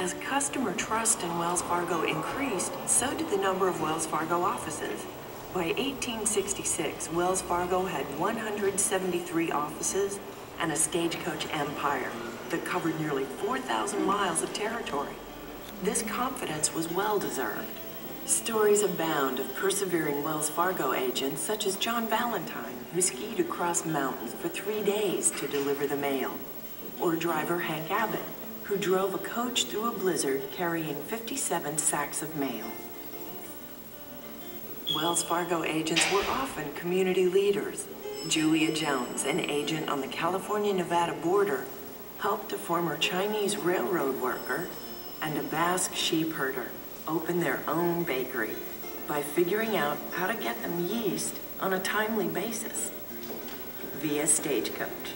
As customer trust in Wells Fargo increased, so did the number of Wells Fargo offices. By 1866, Wells Fargo had 173 offices and a Stagecoach empire that covered nearly 4,000 miles of territory. This confidence was well-deserved. Stories abound of persevering Wells Fargo agents such as John Valentine, who skied across mountains for 3 days to deliver the mail, or driver Hank Abbott, who drove a coach through a blizzard carrying 57 sacks of mail. Wells Fargo agents were often community leaders. Julia Jones, an agent on the California-Nevada border, helped a former Chinese railroad worker and a Basque sheep herder open their own bakery by figuring out how to get them yeast on a timely basis via Stagecoach.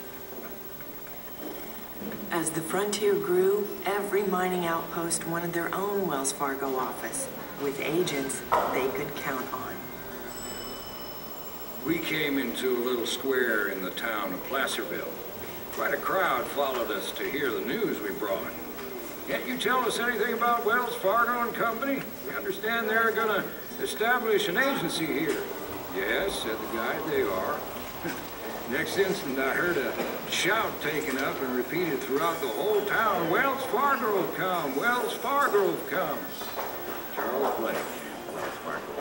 As the frontier grew, every mining outpost wanted their own Wells Fargo office with agents they could count on. We came into a little square in the town of Placerville. Quite a crowd followed us to hear the news we brought. Can't you tell us anything about Wells Fargo and Company? We understand they're gonna establish an agency here. Yes, said the guy, they are. Next instant, I heard a shout taken up and repeated throughout the whole town, Wells Fargo have come, Wells Fargo have come. Charles Blake, Wells Fargo.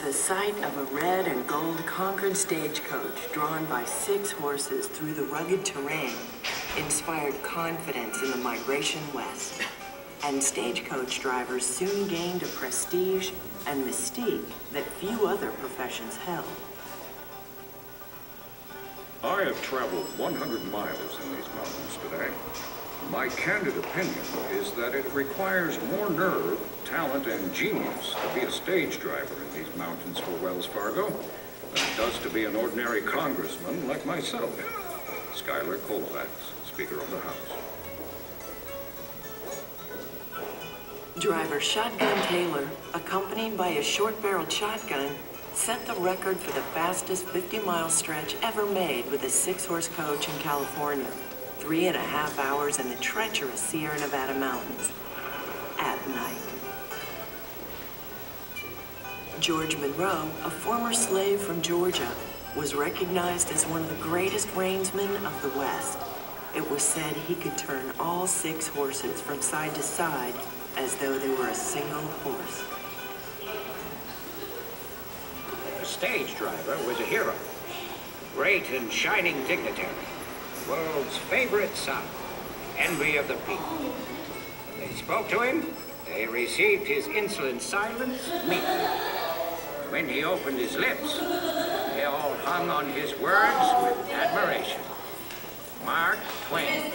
The sight of a red and gold Concord stagecoach drawn by 6 horses through the rugged terrain inspired confidence in the migration west. And stagecoach drivers soon gained a prestige and mystique that few other professions held. I have traveled 100 miles in these mountains today. My candid opinion is that it requires more nerve, talent, and genius to be a stage driver in these mountains for Wells Fargo than it does to be an ordinary congressman like myself. Schuyler Colfax, Speaker of the House. Driver Shotgun Taylor, accompanied by a short-barreled shotgun, set the record for the fastest 50-mile stretch ever made with a 6-horse coach in California. 3.5 hours in the treacherous Sierra Nevada mountains at night. George Monroe, a former slave from Georgia, was recognized as one of the greatest reinsmen of the West. It was said he could turn all 6 horses from side to side as though they were a single horse. The stage driver was a hero, great and shining dignitary, world's favorite son, envy of the people. When they spoke to him, they received his insolent silence meekly. When he opened his lips, they all hung on his words with admiration. Mark Twain.